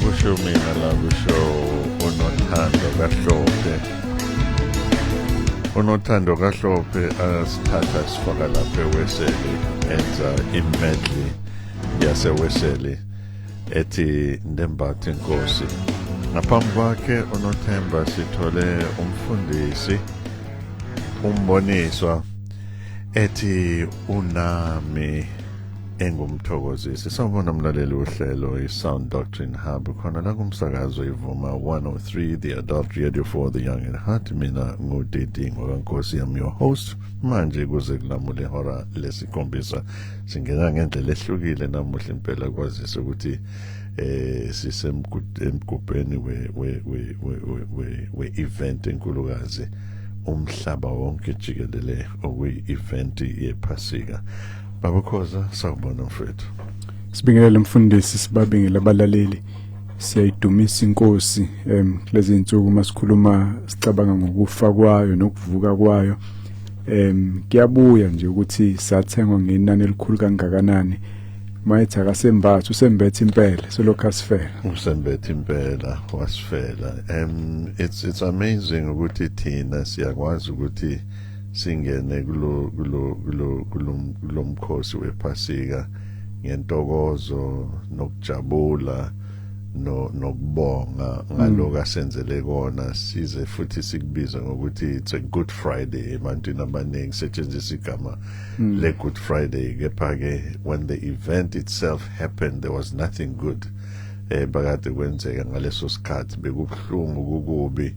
Akusho mina la kusho unothando kaHlophe. Unothando kaHlophe asithatha sifaka lapha eWeseli enza imedley yaseWeseli ethi Ndembathe Inkosi. Ngaphambi kwakhe uNothemba sithole umfundisi umboniswa ethi unami engumthokozisi. Sawubona mlaleli uhlelo iSound Doctrine Hub khona la kumsakazo ivuma 103 the adult radio for the young at heart. Mina ngudidi ngokankosi yami your host manje kuze kulamule hora lesikhombisa singena ngendlela ehlukile namuhla impela kwazisa ukuthi sisemgubheni we event enkulukazi umhlaba wonke jikelele okuyi event yephasika. Baba Khoza sawubona mfethu. Sibingelele mfundisi sibabingela abalaleli. Siyayidumisa inkosi kulezi insuku masikhuluma sicabanga ngokufa kwayo nokuvuka kwayo. Kuyabuya nje ukuthi sathengwa ngenani elikhulu kangakanani. Mayithi akasembathu usembethe impela selokhu asifela. Usembethe impela wasifela. It's amazing ukuthi thina siyakwazi ukuthi singene kulo mkhosi wephasika ngentokozo nokujabula nokubonga ngaloko asenzele kona size futhi sikubiza ngokuthi it's a good friday ebantwini abaningi setshenziswa igama le good friday kepha ke when the event itself happened there was nothing good bakade kwenzeka ngaleso sikhathi bekubuhlungu kukubi.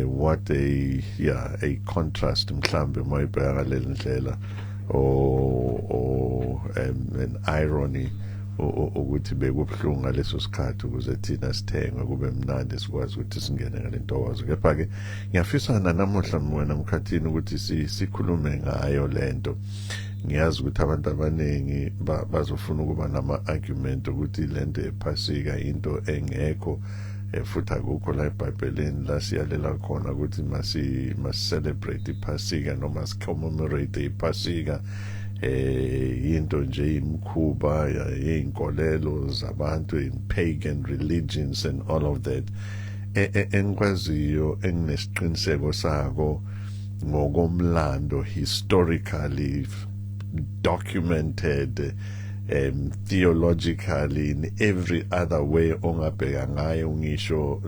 What a contrast mhlambe mayibheka ngaleli ndlela an irony ukuthi bekubhlungu ngaleso sikhathi ukuze thina sithenge kube mnandi sikwazi ukuthi singene ngalentokozo. Kepha ke ngiyafisana namuhla wena mkhathini ukuthi sikhulume ngayo lento. Ngiyazi ukuthi abantu abaningi bazofuna ukuba nama argument ukuthi lento ephasika into engekho futhi akukho la eBhayibhelini la siyalela khona ukuthi masi celebrate iphasika noma si commemorate iphasika into nje imkhuba yeinkolelo zabantu in pagan religions and all of that. Engikwaziyo enginesiqiniseko sako ngokomlando historically documented theologically in every other way ongabheka ngayo ngisho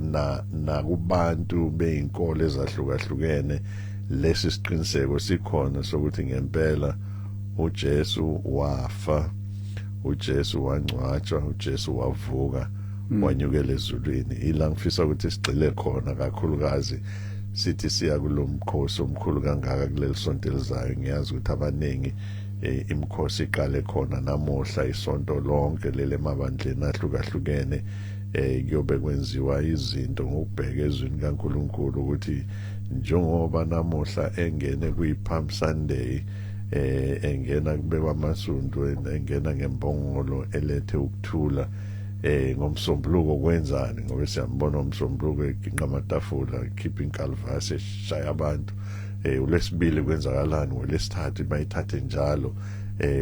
na kubantu beinkolo ezahlukahlukene lesi siqiniseko sikhona sokuthi ngempela uJesu wafa, uJesu wangcwatshwa, uJesu wavuka wanyukela ezulwini. Ila ngifisa ukuthi sigcile khona kakhulukazi sithi siya kulomkhosi omkhulu kangaka kuleli sonto elizayo. Ngiyazi ukuthi abaningi imkhosi iqale khona namuhla isonto lonke lele emabandleni ahlukahlukene kuyobe kwenziwa izinto ngokubheka ezwini kaNkulunkulu ukuthi njengoba namuhla engene kuyiPalm Sunday engena kubekwa amasundu engena ngembongolo elethe ukuthula ngomsombuluko kwenzani ngoba siyambona umsombuluko eginqa amatafula keeping calvas eshaya abantu. Ulesibili kwenzakalani ngolesithathu bayithathe njalo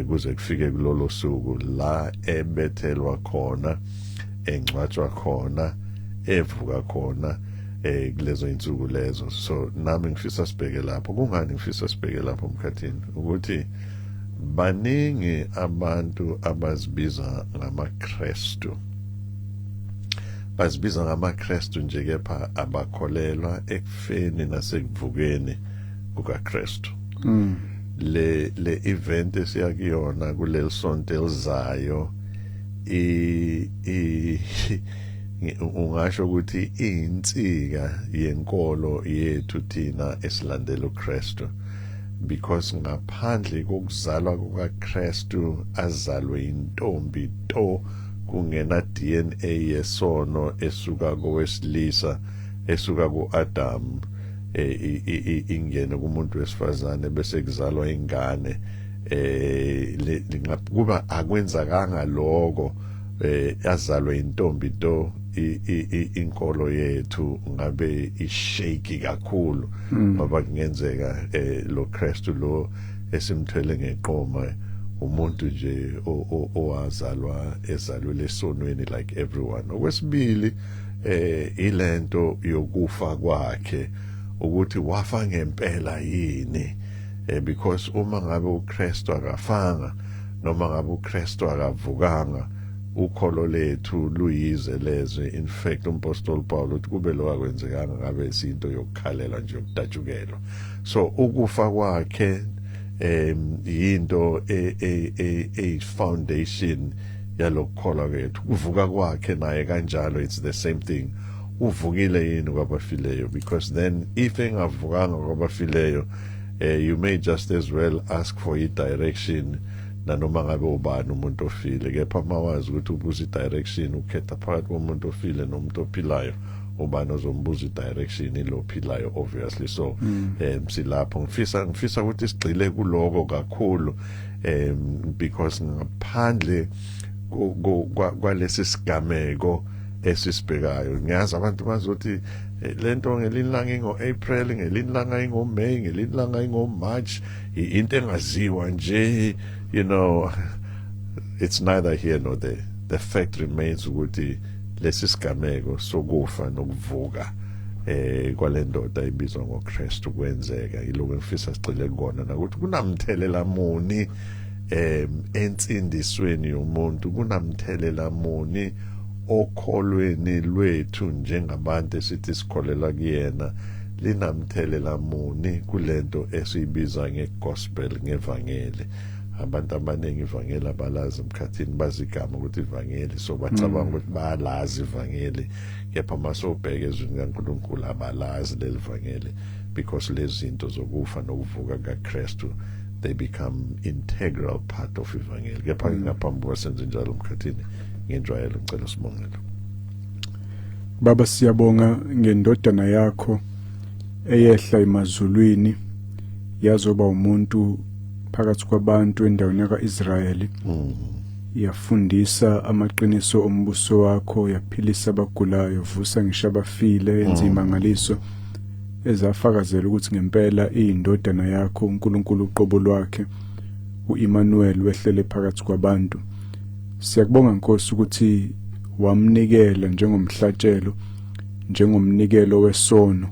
kuze kufike kulolo suku la ebethelwa khona engcwatshwa khona evuka khona kulezo insuku lezo. So nami ngifisa sibheke lapho. Kungani ngifisa sibheke lapho mkhathini ukuthi baningi abantu abazibiza ngamaKristu bazibiza ngamaKristu nje kepha abakholelwa ekufeni nasekuvukeni kukaKristu. Le event esiyakuyona kuleli sonto elizayo ungasho ukuthi insika yenkolo yethu thina esilandela uKristu, because ngaphandle kokuzalwa kukaKristu azalwe intombi to kungena DNA yesono esuka kowesilisa esuka kuAdam ingene kumuntu wesifazane bese kuzalwa ingane kuba akwenzakanga lokho yazalwe intombi to inkolo yethu ngabe ishake kakhulu ngoba kungenzeka lo Kristu lo esimthwele ngeqoma umuntu nje owazalwa ezalwe esonweni like everyone. Okwesibili ilento yokufa kwakhe ukuthi wafa ngempela yini, because uma ngabe uKristu akafanga noma ngabe uKristu akavukanga ukholo lethu luyize lezwe. In fact umpostoli Paul uthi kube lo akwenzekanga ngabe isinto yokukhalela nje yokudatshukelwa. So ukufa kwakhe yinto a foundation yalokukholwa kwethu. Ukuvuka kwakhe naye kanjalo, it's the same thing. Uvukile yini kwabafileyo? Because then if engavukanga kwabafileyo, you may just as well ask for i-direction nanoma ngabe ubani umuntu ofile. Kepha mawazi ukuthi ubuza i-direction, ukhetha phakathi komuntu ofile nomuntu ophilayo, ubani ozombuza i-direction ilo ophilayo obviously. So silapho ngifisa ukuthi sigxile kuloko kakhulu, because ngaphandle kwalesi sigameko esisibhekayo, ngiyazi abantu bazothi lento ngelinye ilanga ingo-April, ngelinye ilanga ingo-May, ngelinye ilanga ingo-March, into engaziwa nje, you know. It's neither here nor there. The fact remains ukuthi lesi sigameko sokufa nokuvuka kwalendoda ibizwa ngoKristu kwenzeka. Yiloko ngifisa sigxile kona nakuthi kunamthelela muni ensindisweni yomuntu, kunamthelela muni okholweni lwethu njengabantu esithi sikholela kuyena, linamthelela muni kulento esiyibiza ngegospel, ngevangeli. Abantu abaningi ivangeli abalazi emkhathini, bazigama ukuthi ivangeli, so bacabanga ukuthi bayalazi ivangeli, kepha masobheka ezwini kaNkulunkulu abalazi leli vangeli, because lezi zinto zokufa nokuvuka kaKristu they become integral part of ivangeli. Kepha ngaphambi kwasenze njalo emkhathini ngenjwayelo ngicela sibongele. Baba siyabonga ngendodana yakho eyehla emazulwini yazoba umuntu phakathi kwabantu endaweni yaka-Israyeli. Yafundisa amaqiniso ombuso wakho, yaphilisa abagulayo, vusa ngisho abafile, yenza imangaliso ezafakazela ukuthi ngempela iyindodana yakho uNkulunkulu uqobo lwakhe uImmanuel wehlele phakathi kwabantu. Siyakubonga Nkosi ukuthi wamnikela njengomhlatshelo, njengomnikelo wesono.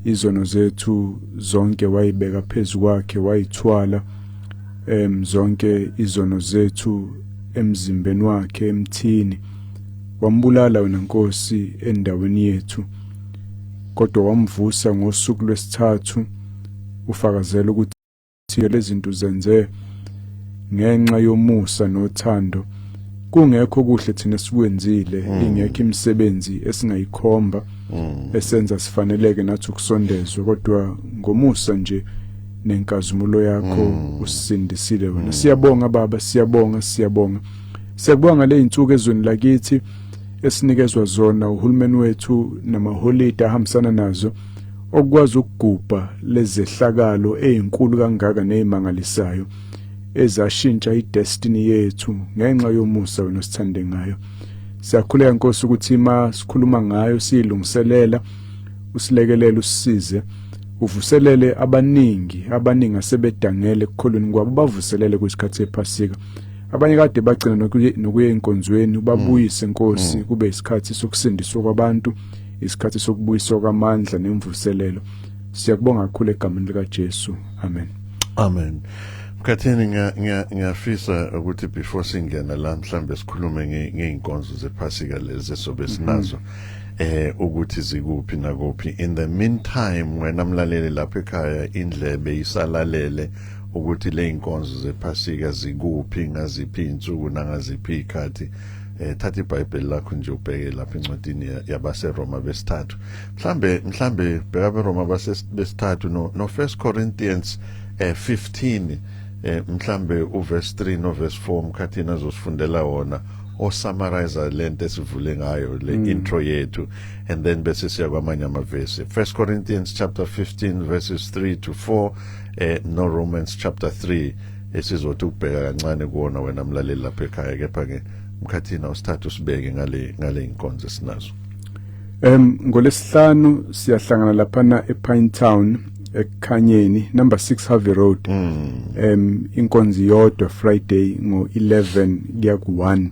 Izono zethu zonke wayibeka phezu kwakhe, wayithwala zonke izono zethu emzimbeni wakhe emthini. Wambulala wena Nkosi endaweni yethu, kodwa wamvusa ngosuku lwesithathu, ufakazela ukuthi lezi zinto zenze ngenxa yomusa nothando. Kungekho kuhle thina sikwenzile, ingekho imisebenzi esingayikhomba esenza sifaneleke nathi ukusondezwa, kodwa ngomusa nje nenkazimulo yakho usindisile wena. Siyabonga Baba, siyabonga. Siyabonga le insuku ezweni lakithi esinikezwa zona uhulumeni wethu namaholide ahambisana nazo, okwazi ukugubha lezehlakalo ezinkulu kangaka nezimangalisayo ezashintsha idestiny yethu ngenxa yomusa wena osithande ngayo. Siyakhuleka Nkosi ukuthi ma sikhuluma ngayo siyilungiselela, usilekelele, usisize, uvuselele abaningi asebedangele ekukholweni kwabo, bavuselele kwisikhathi sePhasika. Abanye kade bagcina nokuya enkonzweni, ubabuyise Nkosi, kube isikhathi sokusindiswa kwabantu, isikhathi sokubuyiswa kwamandla nemvuselelo. Siyakubonga kakhulu egameni likaJesu. Amen. Amen. Mkhathini ngiyafisa ukuthi before singena la mhlambe sikhulume ngeinkonzo zePhasika lezi sobe sinazo, ukuthi zikuphi nakuphi. In the meantime, wena mlaleli lapha ekhaya indlebe isalalele ukuthi le inkonzo zePhasika zikuphi, ngaziphi insuku nangaziphi ikhathi. Thatha iBhayibheli lakho nje ubheke lapha encwadini yabaseRoma besithathu. Mhlambe bheka abaRoma besithathu no 1 Corinthians 15, mhlambe uverse 3 no verse 4 mkhathini azosifundela wona, osummarize lento esivule ngayo le intro yethu, and then bese siya kwamanye amavesi. 1 Corinthians chapter 15 verses 3 to 4, no Romans chapter 3 esizothi ukubheka kancane kuona wena mlaleli lapha ekhaya. Kepha ke mkhathini awusithathu sibeke ngale inkonzo esinazo. NgoLesihlanu siyahlangana laphana ePine Town eKhanyeni number 6 Harvey Road. Inkonzo yodwa Friday ngo11 kuya ku1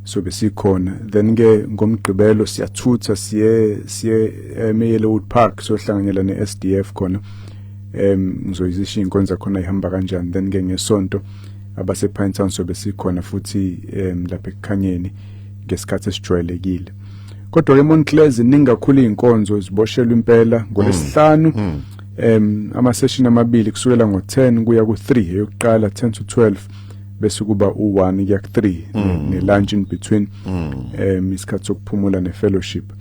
so besikhona. Then ke ngomgqibelo siyathutha siye eMayelwood Park sohlanganyela neSDF khona. Ngizoyizisha inkonzo khona ihamba kanjani. Then ke ngesonto abase Pinetown so besikhona futhi lapha eKhanyeni ngesikhathi esijwayelekile. Kodwa ke Montclair ziningi kakhulu inkonzo ziboshelwa impela ngolesihlanu. Ama session amabili kusukela ngo10 kuya ku3 eyokuqala 10 to 12 bese kuba u1 kuya ku3 ne lunch in between isikhathi sokuphumula ne fellowship.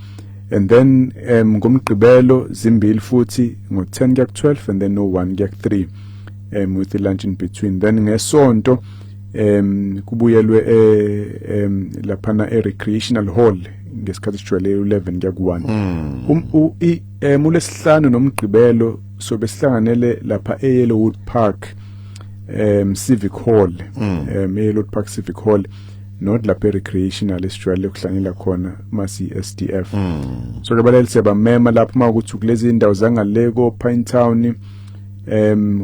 And then ngomgqibelo zimbili futhi ngo10 kuya ku12 and then no1 kuya ku3 with the lunch in between. Then ngesonto kubuyelwe laphana recreational hall ngesikhathi sijwayele 11 kuya ku1. Mulesihlanu nomgqibelo so besihlanganele lapha eYellowwood Park Civic Hall. Yellowwood Park Civic Hall not lapha recreational esijwayele ukuhlangela khona masi SDF. So ke baleli siyabamema lapha makuthi kulezi indawo zangaleko Pinetown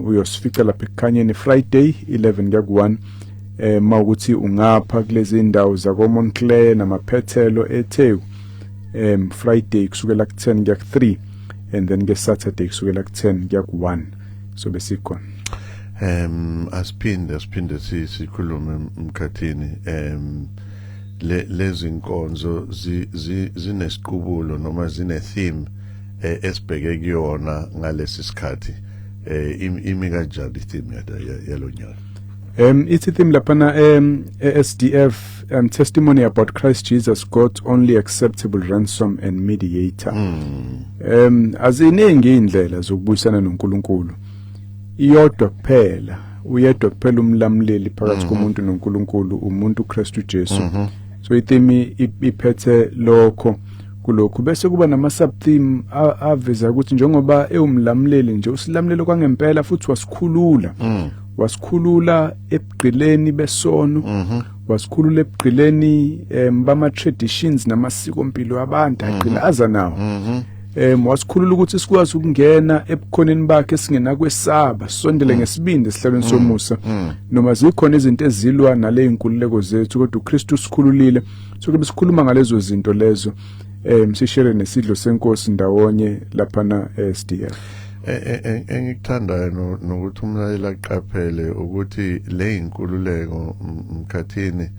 uyosifica lapha eKhanyeni Friday 11 kuya ku1. Mawukuthi ungapha kulezi indawo zako Montclair namaphethelo eTheku Friday kusukela ku10 kuya ku3 and then Saturday kusukela ku10 kuya ku1 so besikhona. Asiphinde sikhulume Mkhathini lezi inkonzo zinesiqubulo noma zine theme esibheke kuyona ngalesi sikhathi imi kanjani theme yalonyaka. It's a theme lapana SDF testimony about Christ Jesus, God's only acceptable ransom and mediator. Aziningi indlela zokubuyisana noNkulunkulu. Iyodwa kuphela, uyedwa kuphela umlamleli phakathi komuntu noNkulunkulu umuntu uKristu Jesu. So itheme iphethe lokho kulokho bese kuba nama sub theme aveza ukuthi njengoba ewumlamleli nje usilamlelo kwangempela futhi wasikhulula. Wasikhulula ebugqileni besono, wasikhulula ebugqileni bama traditions namasiko empilo yabantu agcina aza nawo. Wasikhulula ukuthi sikwazi ukungena ebukhoneni bakhe singena kwesaba sondele ngesibindi esihlalweni somusa noma zikhona izinto ezilwa nale inkululeko zethu kodwa uKristu sikhululile. So ke besikhuluma ngalezo zinto lezo sishare nesidlo senkosi ndawonye lapha na SDF. Engikuthandayo nokuthi umlaleli aqaphele ukuthi le inkululeko Mkhathini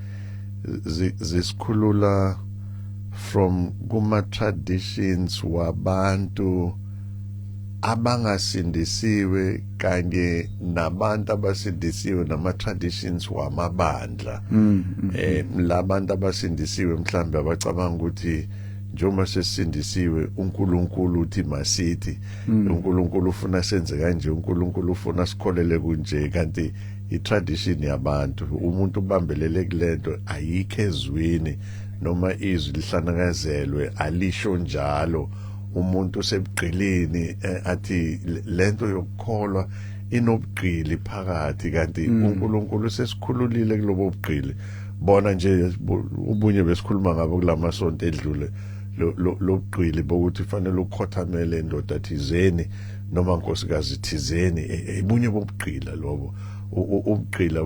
zisikhulula from kuma traditions wabantu abangasindisiwe kanye nabantu abasindisiwe nama traditions wamabandla. Labantu abasindisiwe mhlambe abacabanga ukuthi njengoba sesindisiwe uNkulunkulu uthi masithi uNkulunkulu ufuna senze kanje uNkulunkulu ufuna sikholele kunje kanti itradition yabantu umuntu ubambelele kulento ayikho ezwini noma izwi lihlanakazelwe alisho njalo umuntu sebugqilini athi lento yokukholwa inobugqili phakathi kanti uNkulunkulu sesikhululile kulobo bugqili bona nje ubunye besikhuluma ngabo kulamasonto edlule lobugqili bokuthi fanele ukhothamele indoda thizeni noma nkosikazi thizeni ibunye bobugqila lobo ubugqila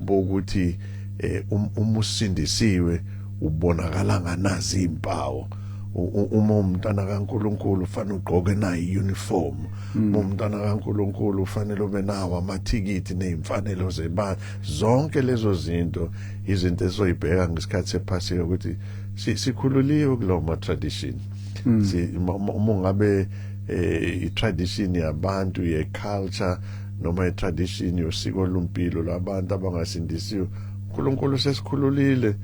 bokuthi umusindisiwe ubonakala nganazi impawu uma umntana kaNkulunkulu ufanele ugqoke nayi uniform umntana kaNkulunkulu ufanele ube nawo amathikiti nezimfanelo zeba zonke lezo zinto izinto ezoyibheka ngesikhathi sephasika ukuthi sikhululiwe kulo ma tradition uma ngabe i-tradition yabantu ye-culture noma i-tradition yosiko lumpilo labantu abangasindisiwe uNkulunkulu sesikhululile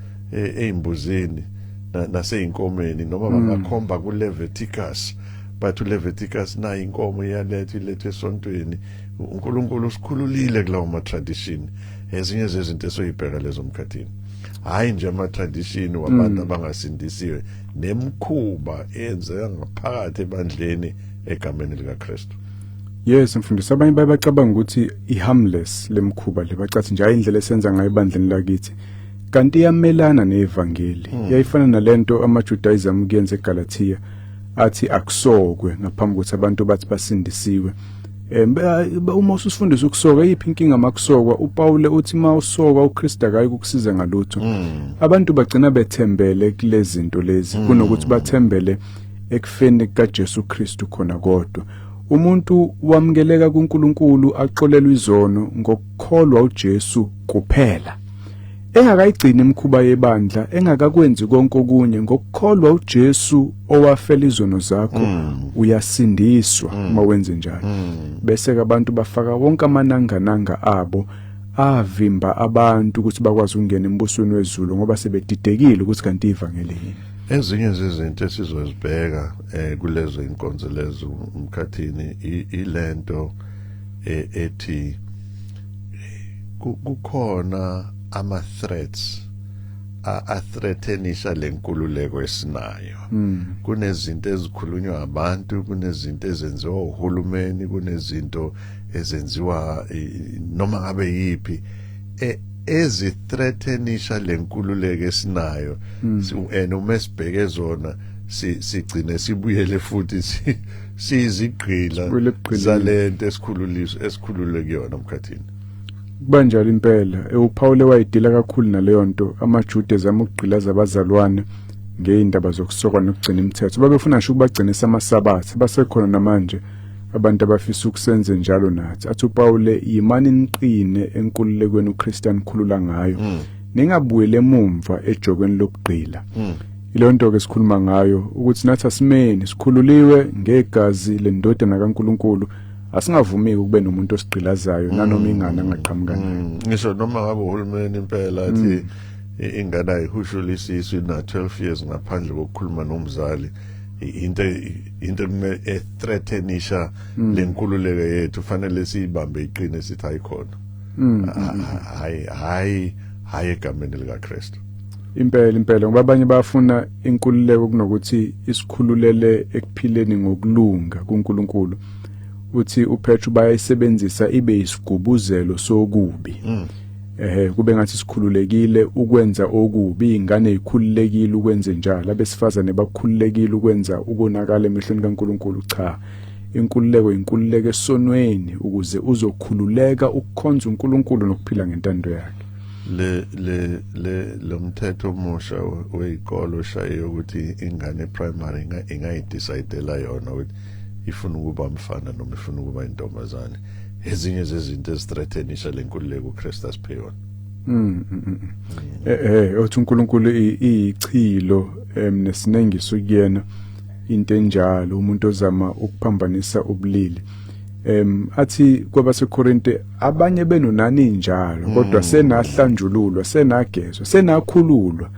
eimbuzini naseyinkomeni noma bangakhomba kuLeviticus but uLeviticus na inkomo ilethwe esontweni uNkulunkulu usikhululile kulawo ma tradition ezinye zezinto esoyibheka lezo Mkhathini hayi nje ama tradition wabantu abangasindisiwe nemkhuba enzeka ngaphakathi ebandleni egameni likaKristu. Yes, mfundisi abanye bayacabanga ukuthi iharmless lemkhuba lebacathi nje indlela esenza ngayo ebandleni lakithi kanti iyamelana nevangeli yayifana nalento amaJudaism kuyenza eGalatia athi akusokwe ngaphambi kokuthi abantu bathi basindisiwe. Uma usifundisa ukusoka iphi inkinga makusokwa uPaul uthi mawusoka uKristu akayi ukusiza ngalutho. Abantu bagcina bethembele kulezi zinto lezi kunokuthi bathembele ekufeni kaJesu Kristu khona kodwa. Umuntu wamukeleka kuNkulunkulu axolelwe izono ngokukholwa uJesu kuphela. Engakayigcini imikhuba yebandla, engakakwenzi konke okunye ngokukholwa uJesu owafela izono zakho, uyasindiswa uma wenze njalo. Bese abantu bafaka wonke amanangananga abo avimba abantu ukuthi bakwazi ukungena embusweni wezulu ngoba sebedidekile ukuthi kanti ivangeli yini. Ezinye zezinto esizozibheka kulezo inkonzo lezo umkhathini ilento ethi kukhona ama-threats a-threatenisha lenkululeko esinayo. Kunezinto ezikhulunywa abantu, kunezinto ezenziwa uhulumeni, kunezinto ezenziwa noma ngabe yiphi ezithreatenisha lenkululeko esinayo. Uma sibheke zona sigcine sibuyele futhi sizigqila zalento esikhululeke yona umkhathini. Kubanjalo impela uPaul wayidila kakhulu naleyo nto. AmaJuda ezama ukugqilaza abazalwane ngeindaba zokusokwa nokugcina imithetho. Babefuna nje ukubagcinisa amasabatha. Basekhona namanje abantu abafisa ukusenze njalo nathi. Athi uPaul yimani niqine enkululekweni uKristu anikhulula ngayo. Ningabuyele emumva ejokweni lokugqila. Ile nto ke sikhuluma ngayo ukuthi nathi asimeni sikhululiwe ngegazi lendodana kaNkulunkulu. Asingavumiki kube nomuntu osigqilazayo nanoma ingane angaqhamuka nayo. Ngisho noma ngabe uhulumeni impela athi ingane ayihusho isizwe na 12 years ngaphandle kokukhuluma nomzali, into ethreatenisha lenkululeko yethu fanele siyibambe iqine sithi ayikhona. Hayi egameni likaKristu. Impela ngoba abanye bafuna inkululeko kunokuthi isikhululele ekuphileni ngokulunga kuNkulunkulu. Uthi uPetru bayayisebenzisa ibe isigubuzelo sokubi. Kube ngathi sikhululekile ukwenza okubi, ingane ezikhululekile ukwenza njalo, abesifazane bakhululekile ukwenza ukonakala emehlweni kaNkulunkulu. Cha, inkululeko esonweni ukuze uzokhululeka ukukhonza uNkulunkulu nokuphila ngentando yakhe. lo mthetho omusha wezikolo ushaye ukuthi ingane primary ingayidecidela yona ukuthi ifuna ukuba umfana noma ifuna ukuba intombazane. Ezinye zezinto ezithreatenisha lenkululeko uKristu asiphe yona. Othi uNkulunkulu iyichilo nesinengiso kuyena into enjalo umuntu ozama ukuphambanisa ubulili. Athi kwabaseKorinte abanye benonani njalo kodwa senahlanjululwa, senagezwa, senakhululwa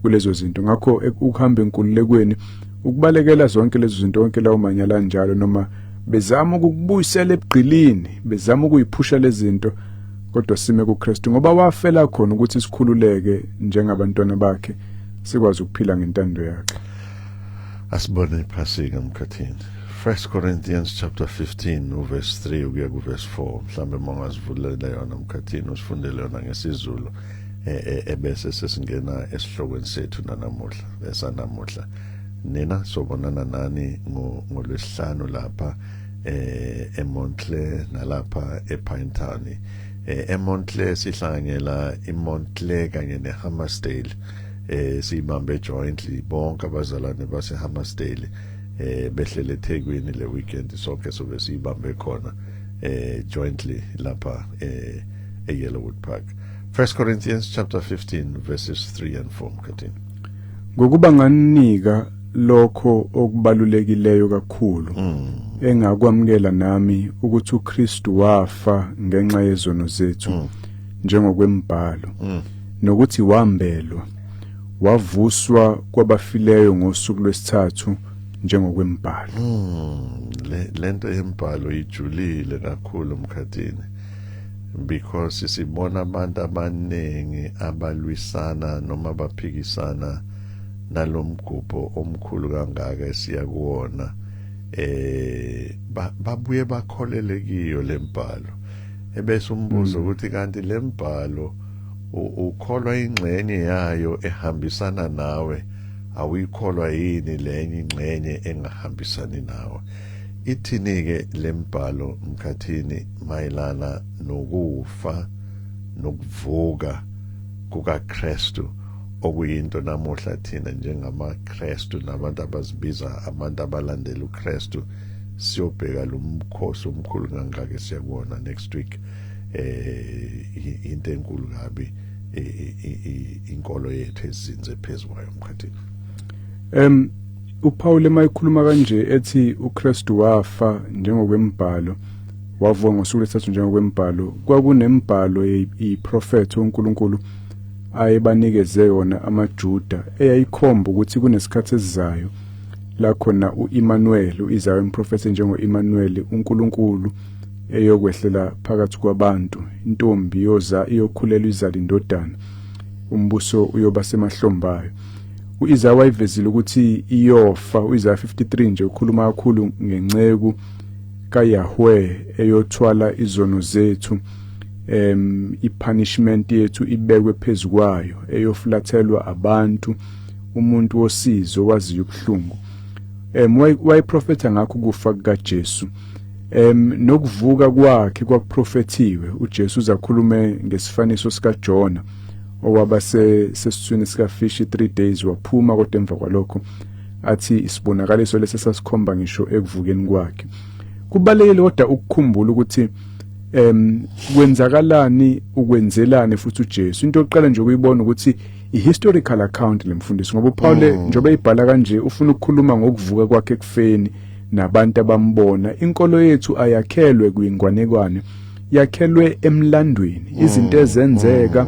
kulezo zinto. Ngakho ukuhamba enkululekweni ukubalekela zonke lezo zinto wonke lawo manyala njalo noma bezama ukubuyisela ebugqilini, bezama ukuyiphusha lezi zinto, kodwa sime kuKristu ngoba wafela khona ukuthi sikhululeke njengabantwana bakhe sikwazi ukuphila ngentando yakhe. Asibone iphasika mkhathini. 1 Corinthians chapter 15 verse 3 ukuya ku verse 4 mhlambe mongazivulela yona mkhathini usifundele yona ngesizulu ebese sesingena esihlokweni sethu nanamuhla esanamuhla. Nina sobonana nani ngolwesihlanu lapha eMontclair nalapha ePinetown. eMontclair sihlanganyela iMontclair kanye neHammersdale sibambe jointly bonke abazalwane baseHammersdale behlele eThekwini le weekend sonke sobe sibambe khona jointly lapha eYellowwood Park. 1 Corinthians chapter 15 verses 3 and 4 mkhathini. Ngokuba nganika lokho okubalulekileyo kakhulu engakwamukela nami ukuthi uKristu wafa ngenxa yezono zethu njengokwembhalo nokuthi wambelwa wavuswa kwabafileyo ngosuku lwesithathu njengokwembhalo. Lento yembhalo ijulile kakhulu mkhathini because sibona abantu abaningi abalwisana noma abaphikisana nalomgubho omkhulu kangaka esiya kuwona babuye bakholele kiyo lembhalo ebese umbuzo ukuthi kanti lembhalo ukholwa ingxenye yayo ehambisana nawe awuyikholwa yini lenye ingxenye engahambisani nawe. Ithini-ke lembhalo mkhathini mayelana nokufa nokuvuka kukaKristu, okuyinto namuhla thina njengamaKristu nabantu abazibiza abantu abalandela uKristu siyobheka lo mkhosi omkhulu kangaka siyakubona next week. Into enkulu kabi inkolo yethu ezinze phezukwayo mkhathini. uPaul emayikhuluma kanje ethi uKristu wafa njengokwembhalo wavuka ngosuku lwesithathu njengokwembhalo, kwakunembhalo iprofethi uNkulunkulu ayebanikeze yona amaJuda eyayikhomba ukuthi kunesikhathi esizayo la khona uImmanuel uIsaiah umprofethi njengoImmanuel uNkulunkulu eyokwehlela phakathi kwabantu, intombi iyokhulelwa izala indodana, umbuso uyoba semahlombayo. uIsaiah wayivezile ukuthi iyofa. uIsaiah 53 nje ukhuluma kakhulu ngenceku kaYahweh eyothwala izono zethu, ipunishment yethu ibekwe phezukwayo, eyoflathelwa abantu, umuntu wosizo waziyo ubuhlungu. Wayiprofetha ngakho kufa kukaJesu, nokuvuka kwakhe kwakuprofethiwe. uJesu uzakhulume ngesifaniso sikaJona owaba sesithweni sikafish 3 days waphuma, kodwa emva kwalokho athi isibonakaliso lesi sasikhomba ngisho ekuvukeni kwakhe. Kubalekile kodwa ukukhumbula ukuthi kwenzakalani ukwenzelani futhi uJesu. Into yokuqala nje ukuyibona ukuthi i-historical account lemfundisi, ngoba uPaul njengoba ibhala kanje ufuna ukukhuluma ngokuvuka kwakhe ekufeni nabantu abambona. Inkolo yethu ayakhelwe kwingwanekwane, yakhelwe emlandweni. Izinto ezenzeka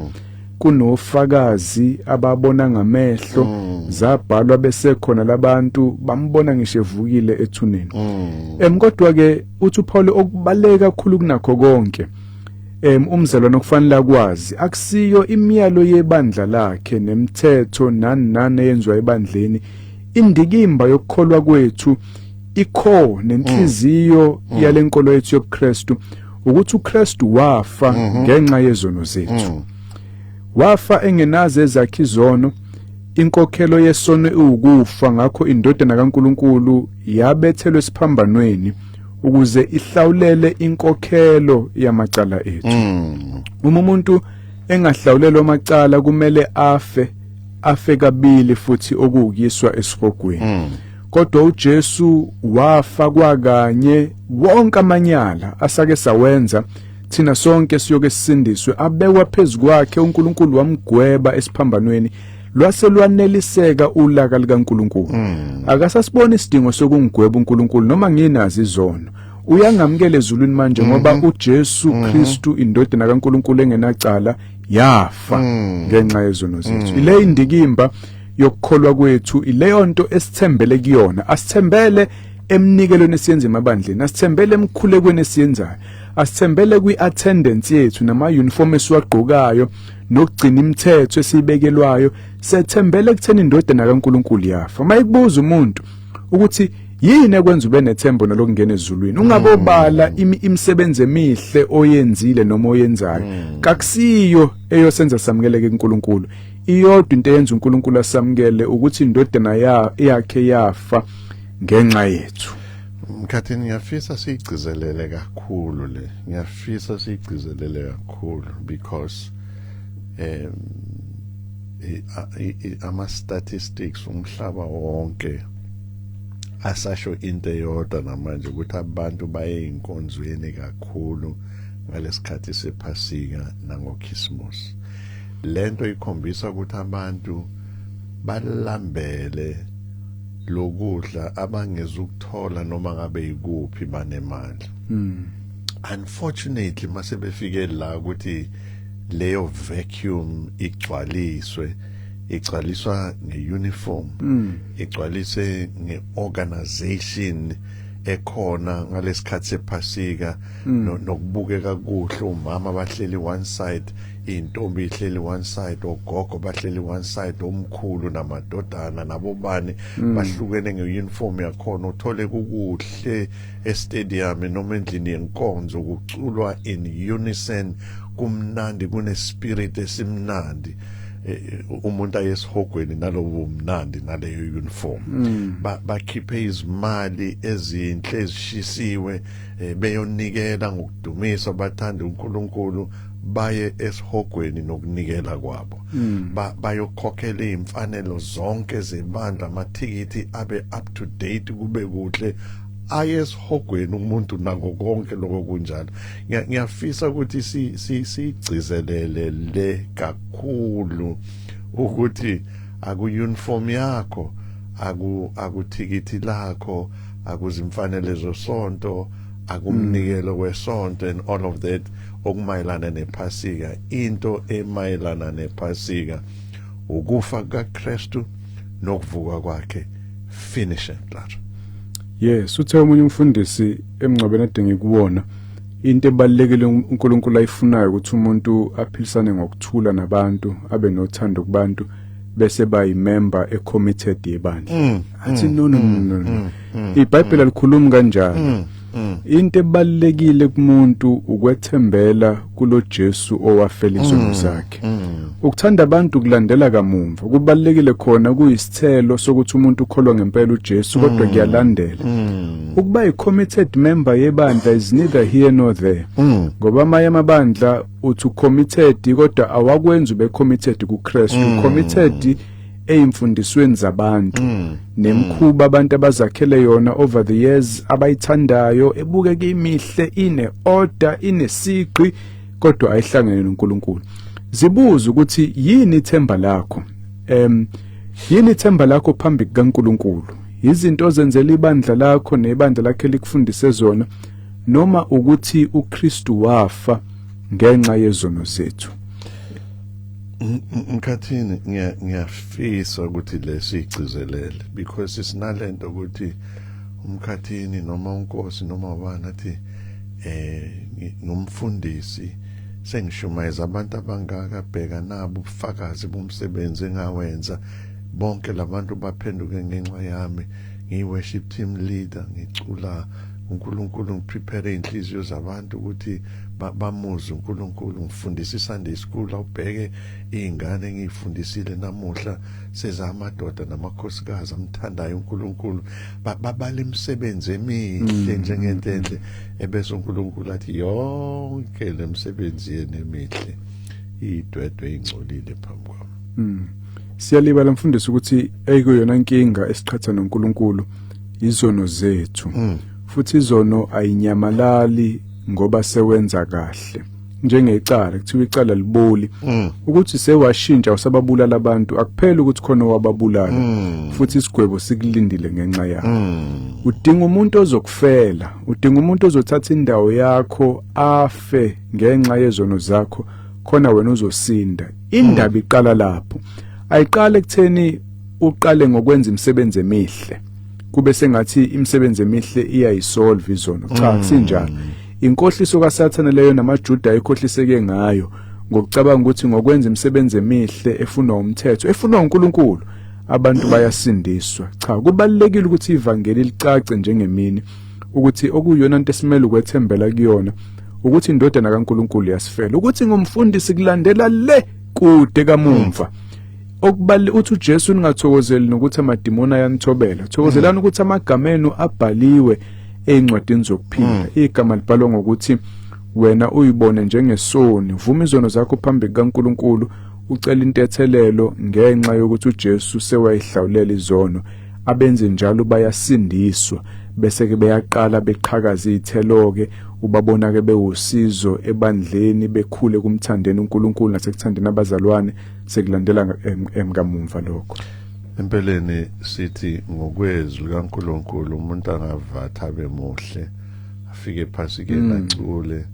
kunofakazi ababona ngamehlo, zabhalwa bese khona labantu bambona ngisho evukile ethuneni. Kodwa ke uthi uPaul okubaleka kakhulu kunakho konke, umzalwane okufanele akwazi akusiyo imiyalo yebandla lakhe nemithetho nani eyenzwa ebandleni. Indikimba yokukholwa kwethu ikho nenhliziyo yalenkolo yethu yobuKristu ukuthi uKristu wafa ngenxa yezono zethu. Wafa engenazo ezakhe izono, inkokhelo yesono iwukufa. Ngakho indodana kaNkulunkulu yabethelwe esiphambanweni ukuze ihlawulele inkokhelo yamacala ethu. Uma umuntu engahlawulelwa amacala kumele afe kabili futhi okuyiswa esihogweni. Kodwa uJesu wafa kwakanye wonke amanyala asake sawenza thina sonke siyoke sisindiswe, abekwa phezukwakhe. uNkulunkulu wamgweba esiphambanweni, lwase lwaneliseka ulaka likaNkulunkulu. Akasasibona isidingo sokungigweba uNkulunkulu noma nginazi izono. Uyangamukela ezulwini manje ngoba uJesu Kristu indodana kaNkulunkulu engenacala yafa ngenxa yezono zethu. Ile indikimba yokukholwa kwethu, ileyo nto esithembele kuyona. Asithembele emnikelweni esiyenza emabandleni, asithembele emkhulekweni esiyenzayo, asithembele kwi-attendance yethu nama-uniform esiwagqokayo nokugcina imithetho esiyibekelwayo. Sethembele ekutheni indodana kaNkulunkulu yafa. Mayikubuza umuntu ukuthi yini ekwenza ube nethembo nalokungena ezulwini, ungabobala imisebenzi emihle oyenzile noma oyenzayo, kakusiyo eyosenza samukeleke kuNkulunkulu. Iyodwa into eyenza uNkulunkulu asamukele ukuthi indodana yakhe yafa ngenxa yethu. Mkhathini ngiyafisa siyigcizelele kakhulu le. Ngiyafisa siyigcizelele kakhulu because ama-statistics umhlaba wonke asasho into eyodwa namanje ukuthi abantu baye inkonzweni kakhulu ngalesikhathi sephasika nangoKhisimusi. Lento ikhombisa ukuthi abantu balambele lokudla abangezukuthola noma ngabe yikuphi banemali. Unfortunately mase befike la ukuthi leyo vacuum igcwaliswa ngeuniform, igcwalise ngeorganization ekhona ngalesikhathi sephasika, nokubukeka kuhle, umama bahleli one side, intombi ihleli one side, ogogo bahleli one side, omkhulu namadodana nabobani bahlukene ngeuniform yakhona. Uthole kukuhle estadium noma endlini yenkonzo kuculwa in unison, kumnandi, kune spirit esimnandi. umuntu ayesihogweni nalobo mnandi naleyo uniform bakhiphe izimali ezinhle ezishisiwe beyonikela ngokudumisa bathanda uNkulunkulu baye esihogweni nokunikela kwabo bayokhokhela imfanelo zonke zebandla amathikithi abe up to date kube kuhle ayesihogweni umuntu nako konke lokho kunjalo ngiyafisa ukuthi sigcizelele le kakhulu ukuthi akuyuniform yakho akuthikithi lakho akuzimfanele zosonto akumnikelo wesonto and all of that okumayelana nephasika into emayelana nephasika ukufa kaKristu nokuvuka kwakhe finish it lapho. Yes, uthe umunye umfundisi emncwabeni ade ngikuwona into ebalekile uNkulunkulu ayifunayo ukuthi umuntu aphilisane ngokuthula nabantu abe nothando kubantu bese bayimember ecommitted yebandla. Athi no. iBhayibheli likhuluma kanjalo. Into ebalekile kumuntu ukwethembela kulo Jesu owafela izono zakhe. Ukuthanda abantu kulandela kamumva kubalekile khona kuyisithelo sokuthi umuntu ukholwa ngempela uJesu kodwa kuyalandela. Ukuba i-committed member yebandla is neither here nor there. Ngoba amanye amabandla uthi committed kodwa awakwenza ube committed kuKristu, committed eyimfundisweni zabantu nemkhuba abantu abazakhele yona over the years abayithandayo ebukeke imihle ine order inesigqi kodwa ayihlangene noNkulunkulu. Zibuza ukuthi yini ithemba lakho yini ithemba lakho phambi kaNkulunkulu, izinto ozenzela ibandla lakho nebandla lakhe likufundise zona noma ukuthi uKristu wafa ngenxa yezono zethu. Mkhathini ngiyafisa ukuthi lesigcizelele because isinalento ukuthi umkhathini noma unkosi noma ubani athi ngumfundisi sengishumayeza abantu abangaka bheka nabo ubufakazi bomsebenzi engawenza bonke labantu baphenduke ngenxa yami ngiworship team leader ngicula uNkulunkulu ngiprepare inhliziyo zabantu ukuthi bamuze uNkulunkulu ngifundisa iSunday school awubheke izingane ngifundisile namuhla sezamadoda namakhosikazi amthandayo uNkulunkulu babale imisebenzi emihle njengentenhle ebese uNkulunkulu athi yonke lemisebenzi yene emihle idwedwe ingcolile phambi kwami. Siyalibala mfundisi ukuthi ekuyona inkinga esiqhatha noNkulunkulu izono zethu. Futhi izono ayinyamalali ngoba sewenza kahle njengecala kuthiwa icala liboli ukuthi sewashintsha usababulala abantu akuphela ukuthi khona wababulala futhi isigwebo sikulindile ngenxa yakho. Udinga umuntu ozokufela, udinga umuntu ozothatha indawo yakho afe ngenxa yezono zakho khona wena uzosinda. Indaba iqala lapho, ayiqale kutheni uqale ngokwenza imisebenzi emihle kube sengathi imisebenzi emihle iyayisolve izono. Cha kusinjalo. Inkohliso kaSathane leyo namaJuda ayikhohliseke ngayo ngokucabanga ukuthi ngokwenza imisebenzi emihle efunwa umthetho efunwa uNkulunkulu abantu bayasindiswa. Cha kubalekile ukuthi ivangeli licace njengemini ukuthi okuyona into esimele ukwethembela kuyona ukuthi indodana kaNkulunkulu yasifela ukuthi ngumfundisi kulandela le kude kamumva. Okubali uthi uJesu ningathokozeli nokuthi amadimoni ayanithobela, thokozelani ukuthi amagama enu abhaliwe eincwadini zokuphila. Igama libhalwa ngokuthi wena uyibone njengesoni, vuma izono zakho phambi kaNkulunkulu, ucela intethelelo ngenxa yokuthi uJesu sewayihlawulela izono. Abenze njalo bayasindiswa bese ke beyaqala beqhakaza izithelo-ke ubabona ke bewusizo ebandleni bekhule kumthandeni uNkulunkulu nasekuthandeni abazalwane sekulandela emkamumva lokho. Empeleni sithi ngokwezwi likaNkulunkulu umuntu angavatha bemuhle afike phansi ke nacule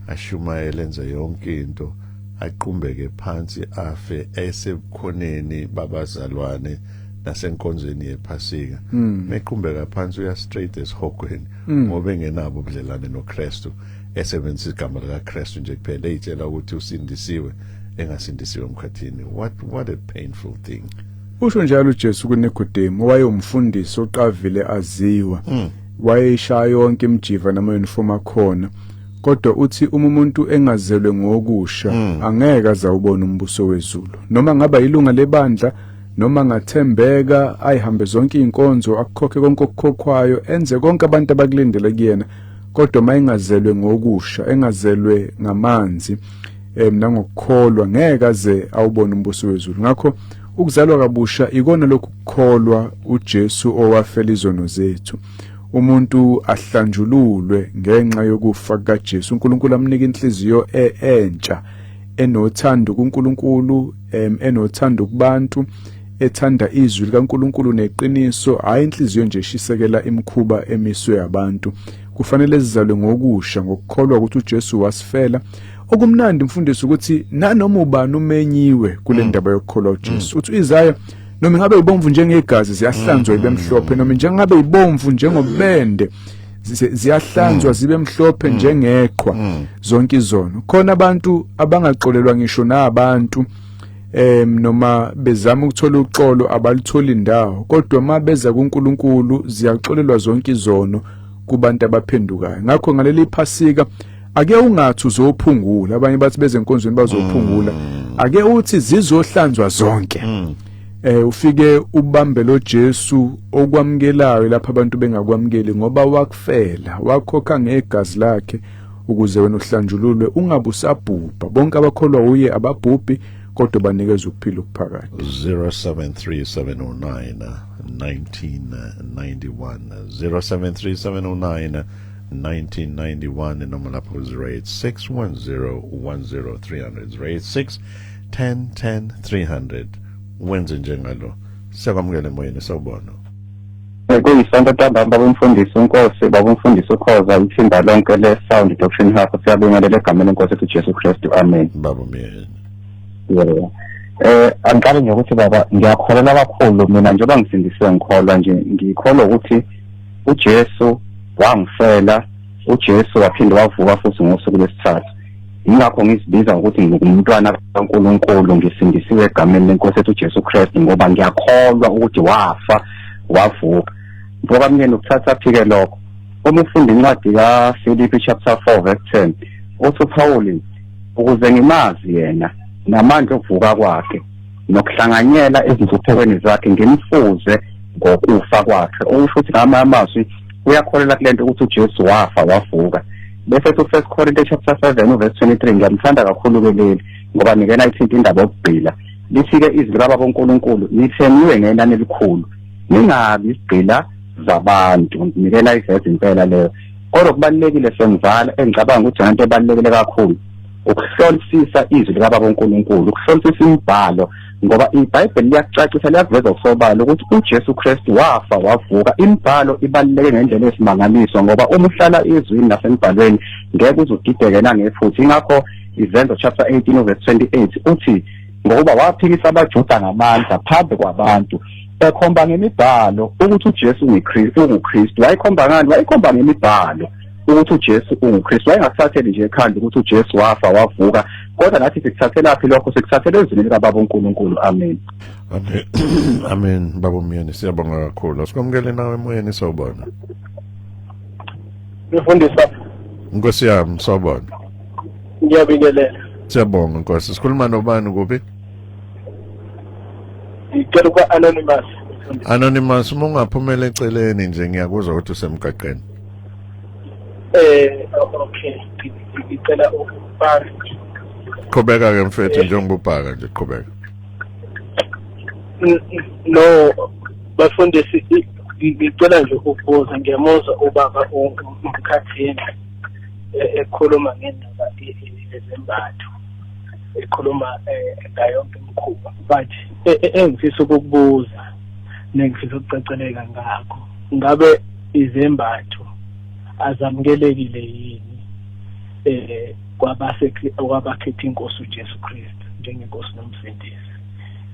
ashumayele enze yonke into aqumbeke phansi afe esebukhoneni babazalwane nasenkonzweni yephasika. Mequmbeka phansi uya straight esihogweni ngoba engenabo ubudlelane noKristu esebenzisa igama likaKristu nje kuphela eyitshela ukuthi usindisiwe engasindisiwe emkhathini. What a painful thing. Usho njalo uJesu kuNikodemu wayeyumfundisi oqavile aziwa wayeshaya yonke imjiva nama uniform akhona kodwa uthi uma umuntu engazelwe ngokusha angeke azawubona umbuso wezulu. Noma ngaba ilunga lebandla noma ngathembeka ayihambe zonke inkonzo akukhokhe konke okukhokhwayo enze konke abantu abakulindele kuyena, kodwa mayengazelwe ngokusha engazelwe ngamanzi nangokukholwa ngeke aze awubona umbuso wezulu. Ngakho ukuzalwa kabusha ikona lokhu kukholwa uJesu owafela izono zethu. Umuntu ahlanjululwe ngenxa yokufa kaJesu. uNkulunkulu amnika inhliziyo entsha enothando kuNkulunkulu, enothando kubantu, ethanda izwi likaNkulunkulu neqiniso, hayi inhliziyo nje eshisekela imikhuba emiswe abantu. Kufanele sizalwe ngokusha ngokukholwa ukuthi uJesu wasifela. Okumnandi mfundisi ukuthi nanoma ubani umenyiwe kule ndaba yokukholwa uJesu. Uthi Isaya noma ngabe ibomvu njengegazi ziyahlanzwa ibe mhlophe, noma njengabe ibomvu njengobende ziyahlanzwa zibe mhlophe njengeqhwa zonke izono. Khona abantu abangaxolelwa ngisho nabantu noma bezama ukuthola uxolo abalitholi indawo, kodwa mabeza kuNkulunkulu ziyaxolelwa zonke izono kubantu abaphendukayo. Ngakho ngaleli phasika ake ungathi uzophungula, abanye bathi beze enkonzweni bazophungula, ake uthi zizohlanzwa zonke. Ufike ubambe lo Jesu okwamukelayo lapha abantu bengakwamukeli, ngoba wakufela wakhokha ngegazi lakhe ukuze wena uhlanjululwe ungabe usabhubha. Bonke abakholwa uye ababhubhi kodwa banikeza ukuphila okuphakathi. 0737091991 0737091991 noma lapho 086101030 0861010 wenze njengalo. Siyakwamukela emoyeni, sawubona. Kuyisonto ntambama babumfundisi uNkosi, babumfundisi uKhoza, ithimba lonke le-Sound Doctrine Hub. Siyabingelela egameni leNkosi ethu Jesu Kristu, amen. Baba myeni. Yebo. Angiqale nje ukuthi baba ngiyakholelwa kakhulu mina, njengoba ngisindiswe ngikholwa nje, ngikholwa ukuthi uJesu wangifela, uJesu waphinde wavuka futhi ngosuku lwesithathu. Ingakho ngisibiza ukuthi ngingumntwana kaNkulunkulu, ngisindisiwe egameni leNkosi ethu Jesu Kristu, ngoba ngiyakholwa ukuthi wafa wavuka. Ngoba mina ukuthatha phike lokho, uma ufunda incwadi kaFilipi chapter 4 verse 10, uthi uPaul ukuze ngimazi yena namandla okuvuka kwakhe nokuhlanganyela ezinhluphekweni zakhe ngimfuze ngokufa kwakhe. Okusho ukuthi ngamanye amazwi uyakholela kulento ukuthi uJesu wafa wavuka. Bese ku 1 Corinthians chapter 7 verse 23 ngiyamthanda kakhulu kuleli, ngoba ngikena ithinta indaba yokugcila. Lithi ke izwi likaBaba uNkulunkulu litheniwe ngenani elikhulu, ningabi isigcila zabantu. Nikela ivesi impela leyo. Kodwa kubalekile sengizala engicabanga ukuthi into ebalekile kakhulu ukuhlolisisa izwi likaBaba uNkulunkulu, ukuhlolisisa imibhalo, ngoba iBhayibheli liyacacisa, liyakuveza kusobala ukuthi uJesu Kristu wafa wavuka. Imibhalo ibaluleke ngendlela esimangaliso, ngoba uma uhlala izwini nasemibhalweni ngeke uzudideke nangephutha. Ingakho iZenzo chapter 18 verse 28 uthi ngoba waphikisa abaJuda ngamandla phambi kwabantu, ekhomba ngemibhalo ukuthi uJesu unguKristu. Wayikhomba ngani? Wayikhomba ngemibhalo ukuthi uJesu unguKristu. Wayengathatheli nje ekhanda ukuthi uJesu wafa wavuka, kodwa nathi sikuthathelaphi lokho? Sikuthathele ezwini likaBaba uNkulunkulu, amen. Amen. Amen. Baba myeni, siyabonga kakhulu. Sikwamukele nawe emoyeni, sawubona. Ngifundisa. Nkosi yami, sawubona. Ngiyabingelela. Siyabonga Nkosi. Sikhuluma nobani kuphi? Ngicela kwa Anonymous. Anonymous, uma ungaphumela eceleni nje ngiyakuzwa ukuthi usemgaqeni. Okay. Ngicela ukubhaka. Qhubeka ke mfethu, njengoba ubhaka nje, qhubeka. No, bafundisi, ngicela nje ukubuza. Ngiyamuzwa ubaba uMkhathini ekhuluma ngendaba ezembatho, ekhuluma ngayonke imikhuba, but engifisa ukukubuza nengifisa ukuceceleka ngakho, ngabe izembatho azamukelekile yini kwabakhetha inkosi uJesu Kristu njengenkosi nomsindisi?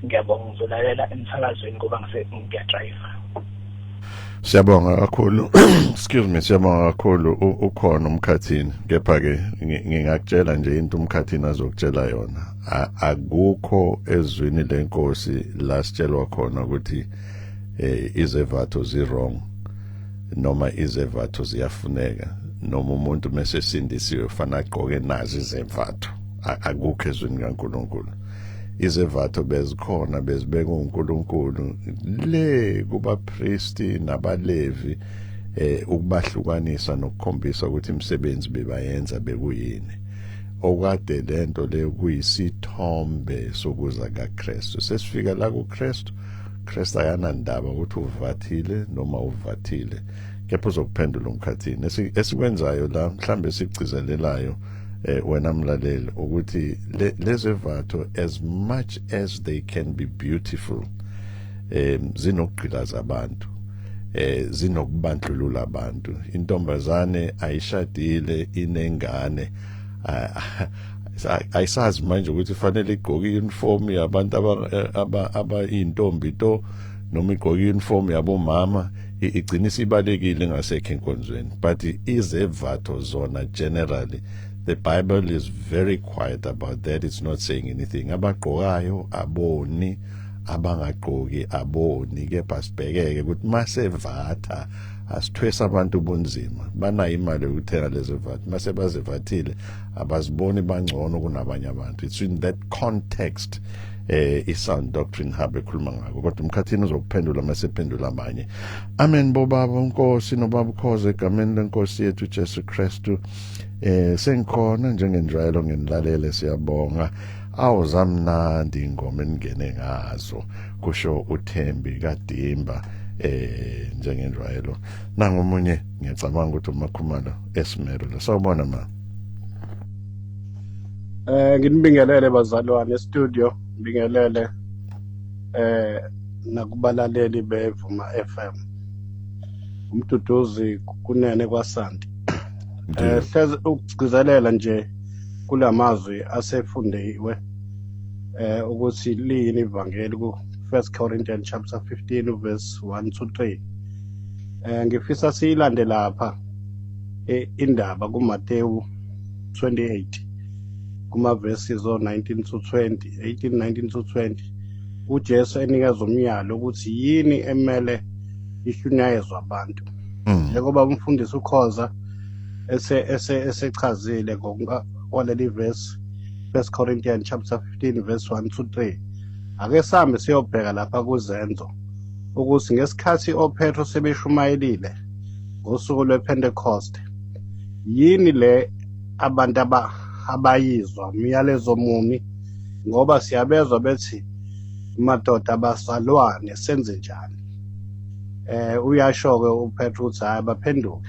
Ngiyabonga, ngizolalela emsakazweni ngoba ngiyadrayiva. Siyabonga kakhulu. Excuse me, siyabonga kakhulu ukhona uMkhathini. Kepha ke ngingakutshela nje into uMkhathini azokutshela yona. Akukho ezwini lenkosi la sitshelwa khona ukuthi izevatho zi wrong noma izevatho ziyafuneka. noma umuntu mesesindisiwe fana agqoke nazi izemfatho akukho ezweni kaNkuluNkulu. Izemfatho bezikhona bezibeka uNkulunkulu le kuba priesti nabalevi ukubahlukanisa nokukhombisa ukuthi imisebenzi bebayenza bekuyini. Okade lento le kuyisithombe sokuza kaKristu. Sesifika la kuKristu, Kristu ayanandaba ukuthi uvathile noma uvathile. Kepha uzokuphendula umkhathini. Esikwenzayo la mhlambe sigcizelelayo wena mlaleli ukuthi lezi vatho as much as they can be beautiful zinokugqilaza abantu. Zinokubandlulula abantu. Intombazane ayishadile inengane ayisazi manje ukuthi fanele igqoke uniform yabantu abayintombi to noma igqoke uniform yabomama igcina isibalekile ngasekho enkonzweni. But izevatho zona generally the Bible is very quiet about that. It's not saying anything. Abagqokayo aboni, abangagqoki aboni. Kepha sibhekeke ukuthi masevatha asithwesa abantu bunzima. Banayo imali yokuthenga lezo vatho. Mase bazivathile abaziboni bangcono kunabanye abantu. It's in that context i-sound doctrine habe khuluma ngako. Kodwa umkhathini uzokuphendula masephendula amanye. Amen bobaba uNkosi nobaba ukhoze egameni lenkosi yethu Jesu Kristu. Sengikhona njengenjwayelo ngenilalele siyabonga. Awuzamnandi ingoma engene ngazo kusho uThembi kaDimba njengenjwayelo. Nangomunye ngiyacabanga ukuthi uMakhumalo eSimelo. Sawubona ma. Nginibingelele bazalwane e-studio, ngibingelele nakubalaleli beVuma FM. Umduduzi kunene kwaSanti. Hleze ukugcizelela nje kulamazwi asefundiwe ukuthi liyini ivangeli ku 1 Corinthians chapter 15 verse 1 to 3. Ngifisa siyilande lapha indaba kuMateyu 28 kuma verses 19 to 20, 18, 19 to 20. uJesu enikeza umyalo ukuthi yini emele ishunyayezwe abantu. Njengoba umfundisi ukhoza esechazile ngokwaleli verse 1 Corinthians chapter 15 verse 1 to 3. Ake sambe siyobheka lapha kuzenzo ukuthi ngesikhathi oPetro sebeshumayelile ngosuku lwePentecost yini le abantu abayizwa umyalezo muni, ngoba siyabezwa bethi madoda basalwane senze njani. Uyasho-ke uPetro ukuthi hayi baphenduke.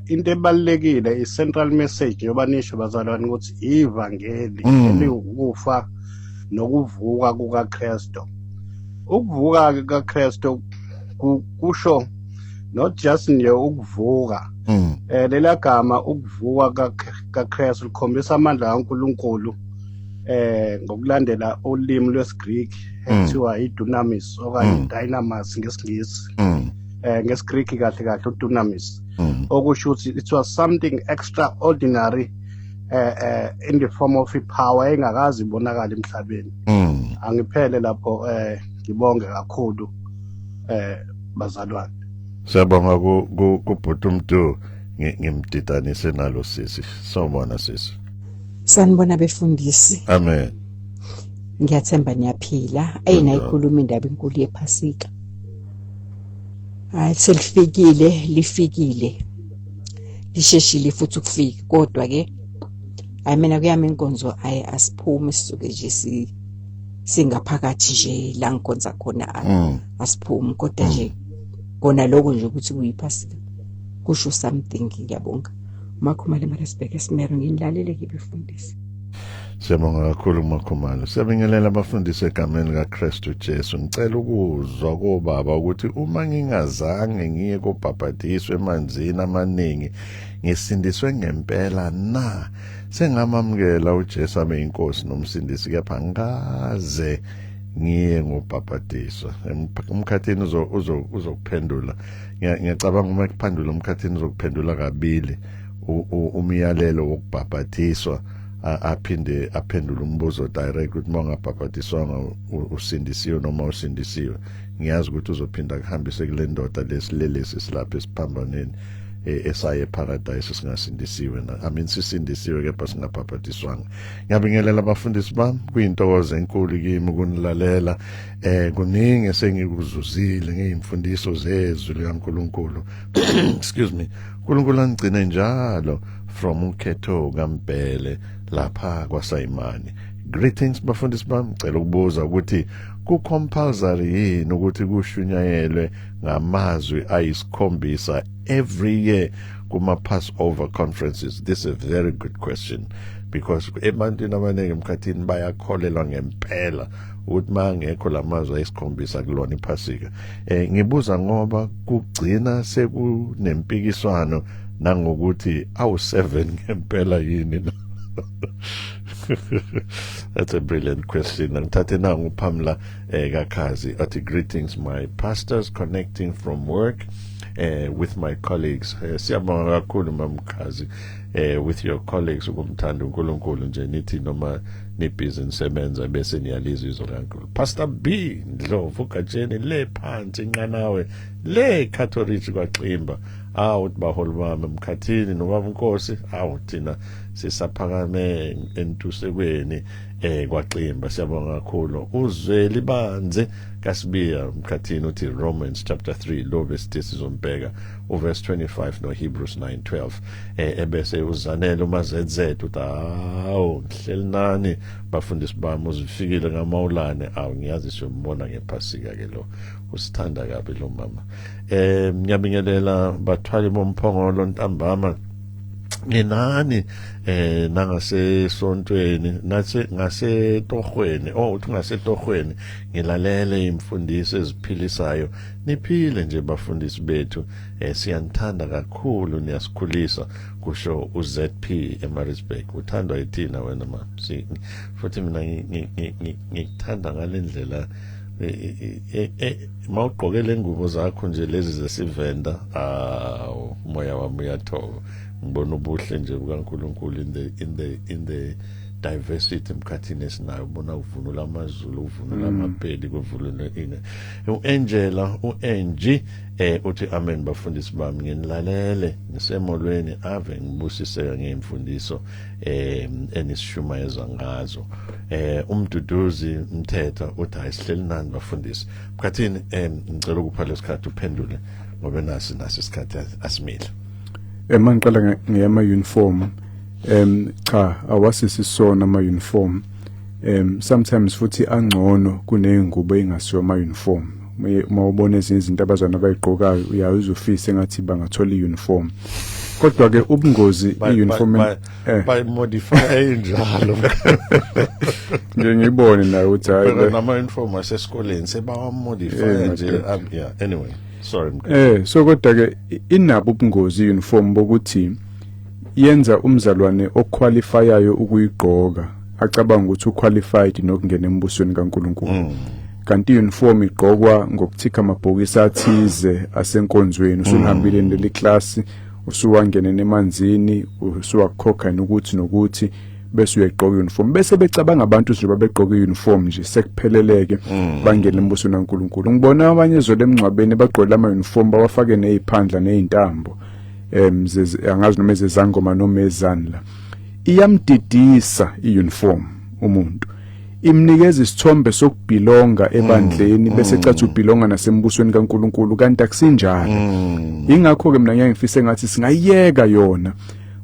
Into ebalulekile i-central message yoba nisho bazalwane ukuthi ivangeli elikufa nokuvuka kukaKristu. Ukuvuka kukaKristu kusho not just nje ukuvuka. Lela gama ukuvuka kaKristu likhombisa amandla kaNkulunkulu ngokulandela ulimi lwesiGreek ekuthiwa idunamis okanye dynamis ngesingisi. NgesiGreek kahle kahle udunamis. Okusho ukuthi it was something extraordinary in the form of power engakazi ibonakala emhlabeni. Angiphele lapho ngibonge kakhulu bazalwane. Siyabonga kubhuti uMdu ngimdidanise nalo sisi. Sawubona sisi. Sanibona befundisi. Amen. Ngiyathemba niyaphila. Ayinayikhuluma indaba enkulu yePhasika. Hayi lifikile. Lisheshile futhi ukufika. Kodwa ke mina kuyami inkonzo asiphume sisuke nje singaphakathi nje la ngikhonza khona asiphume kodwa nje kona lokho nje ukuthi kuyiPhasika kusho something. Ngiyabonga Makhumalo Maresibheke eSimelo, nginilalele kibefundisi. Siyabonga kakhulu Makhumalo. Siyabingelela abafundisi egameni likaKristu Jesu. Ngicela ukuzwa kobaba ukuthi uma ngingazange ngiye kobhabhadiswe emanzini amaningi ngisindiswe ngempela na sengamamukela uJesu abe inkosi nomsindisi, kepha ngaze ngiye ngobhabhadiswa. Umkhathini uzokuphendula. Ngiyacabanga uma kuphendula umkhathini uzokuphendula kabili umyalelo wokubhabhadiswa aphinde aphendule umbuzo direct ukuthi mawungabhabhadiswanga usindisiwe noma usindisiwe. Ngiyazi ukuthi uzophinda kuhambise kule ndoda lesilelesi silapha esiphambaneni esaye paradise singasindisiwe I mean sisindisiwe kepha singabhabhatiswanga. Ngiyabingelela abafundisi bami kuyintokozo enkulu kimi ukunilalela kuningi esengikuzuzile ngeyimfundiso zezwi likaNkulunkulu. Excuse me. uNkulunkulu angigcine njalo from ukhetho kaMbhele lapha kwaSayimani. Greetings bafundisi bami, ngicela ukubuza ukuthi ku-compulsory yini ukuthi kushunyayelwe ngamazwi ayisikhombisa every year kuma-Passover conferences? This is a very good question because ebantwini abaningi emkhathini bayakholelwa ngempela ukuthi mangekho lamazwi ayisikhombisa kulona iphasika. Ngibuza ngoba kugcina sekunempikiswano nangokuthi awu7 ngempela yini. That's a brilliant question. Ngithathe nangu Pamela Kakhazi athi greetings my pastors connecting from work with my colleagues. Siyabonga kakhulu mamkhazi with your colleagues ukumthanda uNkulunkulu nje nithi noma nibhizi nisebenza bese niyalizwa izwi likaNkulunkulu. Pastor B Ndlovu Gatsheni le phansi inqanawe le Catholic kwaXimba uthi baholi bami emkhathini nobaba uNkosi thina sisaphakame entusekweni kwaXimba. Siyabonga kakhulu uzweli banze kaSibiya emkhathini uthi Romans chapter 3 lo verse sizombheka uverse 25 no Hebrews 9:12 ebese uzanele uMazZ uthi ngihleli nani bafundisi bami uzifikile ngamaulane ngiyazi siyombona ngephasika ke lo usithanda kabi lo mama. Ngiyabingelela bathwali bomphongolo ntambama nginani nangase sontweni ngase tohweni uthi ngase tohweni ngilalele imfundiso eziphilisayo niphile nje bafundisi bethu siyanthanda kakhulu niyasikhulisa kusho uZP eMaritzburg uthandwa yithina wena mama futhi mina ngikuthanda ngalendlela mawugqoke lengubo zakho nje lezi zesivenda moya wami uyathoka ngibona ubuhle nje bukaNkulunkulu in the diversity emkhathini esinayo ubona uvunula amazulu uvunula amapedi kuvulule uAngela uNG uthi amen bafundisi bami nginilalele ngisemolweni ave ngibusiseka ngeimfundiso enisishumayeza ngazo. Umduduzi Mthetha uthi ayisihleli nani bafundisi mkhathini ngicela ukuphala isikhathi uphendule ngoba nasi isikhathi asimile. Mangiqala ngeyama uniform cha awasisisona ama uniform sometimes futhi angcono kuneyingubo engasiyo ama uniform. Uma ubona ezinye izinto abazwana abayigqokayo uyazi ufise ngathi bangathola iuniform kodwa ke ubungozi iuniform by modify njalo nje ngibone nayo ukuthi hayi nama uniform asesikoleni sebawa modify nje anyway sorry so kodwa ke inabo ubungozi iuniform bokuthi yenza umzalwane oqualifyayo ukuyigqoka acabanga ukuthi uqualified nokungena embusweni kaNkulunkulu. Kanti iuniform igqokwa ngokuthika amabhokisi athize asenkonzweni usuhambile leli class usuwangene emanzini usuwakhokha nokuthi nokuthi bese uyagqoka iuniform bese becabanga abantu nje babegqoka iuniform nje sekupheleleke bangena embusweni kaNkulunkulu. Ngibona abanye ezole emncwabeni bagqola ama uniform bawafake neziphandla nezintambo angazi noma ezezangoma noma ezandla iyamdidisa iuniform umuntu imnikeza isithombe sokubhilonga ebandleni bese cathi ubhilonga nasembusweni kaNkulunkulu kanti akusinjalo. Ingakho ke mina ngiyangifise ngathi singayiyeka yona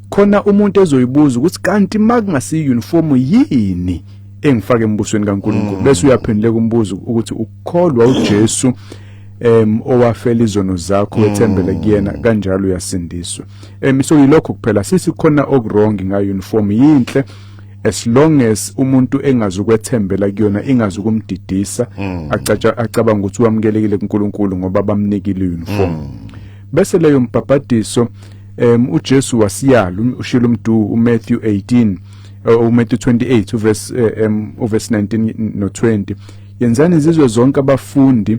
khona umuntu ezoyibuza ukuthi kanti makungasi uniform yini engifake embusweni kaNkulunkulu bese uyaphenduleka umbuzo ukuthi ukukholwa uJesu owafela izono zakho wethembele kuyena kanjalo uyasindiswa. So yilokho kuphela sisi khona okwrong ngayo uniform yinhle as long as umuntu engazukwethembela kuyona ingazukumdidisa acabanga ukuthi uamkelekile kuNkulunkulu ngoba bamnikile uniform. Bese leyo mbhabhadiso uJesu wasiyala ushilo umdu uMatthew 18 uMatthew 28 uverse 19 no 20 yenzani izizwe zonke abafundi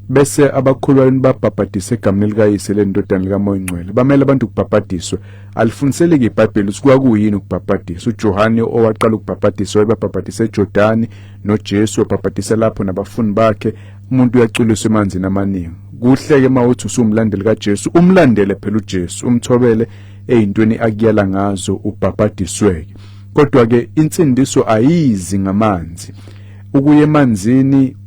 bese abakholwayo babhabhadise egameni likayise lendodana likaMoya Ngcwele bamele abantu ukubhabhadiswa alifundiseleke iBhayibheli ukuthi kwakuyini ukubhabhadisa. uJohane owaqala ukubhabhadisa wayebhabhadisa eJordani noJesu wabhabhadisa lapho nabafundi bakhe umuntu uyaculiswa emanzini amaningi. Kuhleke mawuthi usumlandeli kaJesu, umlandele phela uJesu, umthobele ezintweni akuyala ngazo ubhabhadiswe. Kodwa ke insindiso ayizi ngamanzi. Ukuye emanzini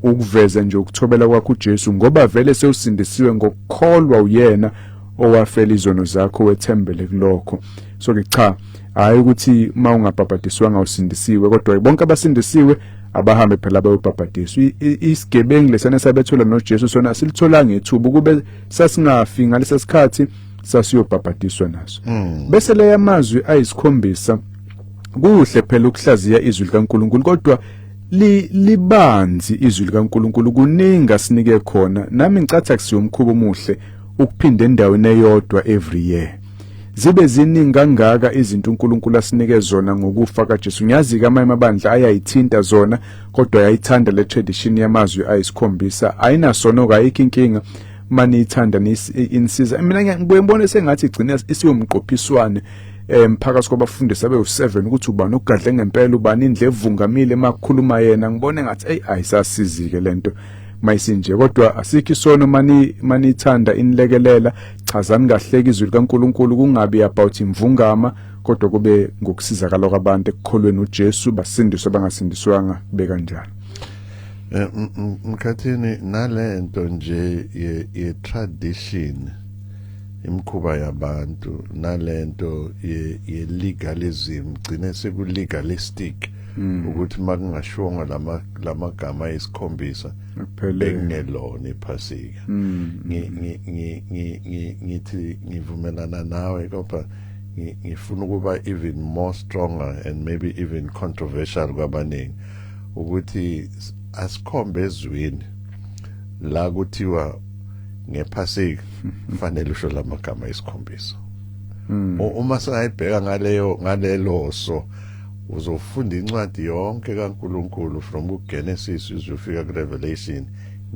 ukuveza nje ukuthobela kwakho uJesu ngoba vele sewusindisiwe ngokukholwa uyena owafela izono zakho wethembele kulokho. So ke cha, hayi ukuthi mawungabhabhadiswanga usindisiwe, kodwa bonke abasindisiwe abahambe phela bayobhabhadiswa. Isigebengu lesana sabethola noJesu sona silithola ngethuba kube sasingafi ngalesa sikhathi sasiyobhabhadiswa naso. Bese leya amazwi ayisikhombisa kuhle phela ukuhlaziya izwi likaNkulunkulu, kodwa libanzi izwi likaNkulunkulu, kuningi asinike khona. Nami ngicatha kusiyomkhubo omuhle ukuphinda endaweni eyodwa every year. Zibe ziningi kangaka izinto uNkulunkulu asinike zona ngokufa kaJesu. Ngiyazi ke amanye amabandla ayayithinta zona, kodwa ayayithanda le tradition yamazwi ayisikhombisa. Ayinasona ayikho inkinga mani ithanda insiza. Mina ngibone sengathi igcina isiyomqophiswane phakathi kwabafundisi abe7 ukuthi ubani ugadle ngempela, ubani indle evungamile emakhuluma yena. Ngibone ngathi ayisasizike lento mayisinje, kodwa asikho isono mani ithanda inilekelela. Chazani kahleke izwi likaNkulunkulu, kungabi about imvungama, kodwa kube ngokusizakala kwabantu ekukholweni uJesu, basindiswe bangasindiswanga, kube kanjalo. Mkhathini nalento nje ye tradition, imkhuba yabantu, nalento ye legalism, gcine seku legalistic ukuthi makungashonga lamagama esikhombisa bekungelona iphasika. Ngithi ngivumelana nawe, kodwa ngifuna ukuba even more stronger and maybe even controversial kwabaningi ukuthi asikhombe ezweni la kuthiwa ngephasika kufanele usho lamagama esikhombisa. Uma singayibheka ngalelo so uzofunda incwadi yonke kaNkulunkulu from uGenesis uzofika kuRevelation,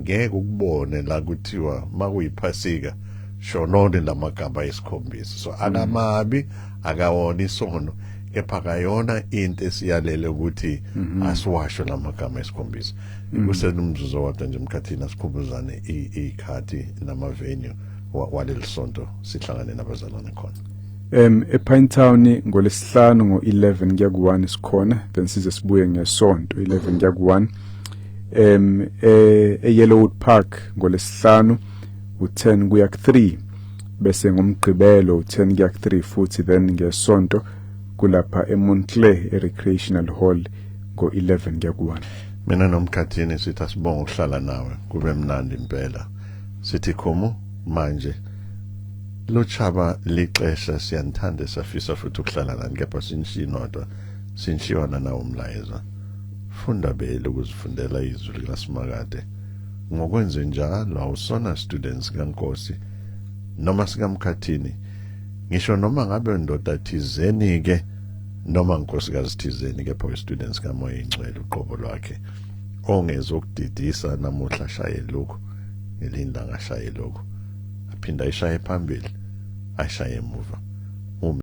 ngeke ukubone la kuthiwa makuyiphasika shonone lamagama esikhombisa. So akamabi akawona isono, kepha kayona into esiyalele ukuthi asiwasho lamagama esikhombisa. Kusenomzuzu wodwa nje Mkhathini asikhumbuzane ikhathi namavenue waleli sonto sihlangane nabazalwane khona. ePinetown ngolesihlanu ngo11 kuya ku1 sikhona, then size sibuye ngesonto 11 kuya ku1. eYellowwood Park ngolesihlanu u10 kuya ku3, bese ngomgqibelo u10 kuya ku3 futhi then ngesonto kulapha eMontclair eRecreational Hall ngo11 kuya ku1. Mina noMkhathini sithi asibonga ukuhlala nawe, kube mnandi impela. Sithi khomo manje lo chaba lixesha siyanthanda safisa futhi ukuhlala nani, kepha sinshinodwa sinshiwana nawo umlayezo. Funda bele ukuzifundela izwi likaSimakade. Ngokwenze njalo awusona students kaNkosi noma sikaMkhathini, ngisho noma ngabe ndoda thizeni ke noma nkosikazi thizeni, kepha students kaMoya Ingcwele uqobo lwakhe ongezokudidisa namuhla ashaye lokho ngelinda ngashaye lokho, aphinda ishaye phambili ashaye emuva.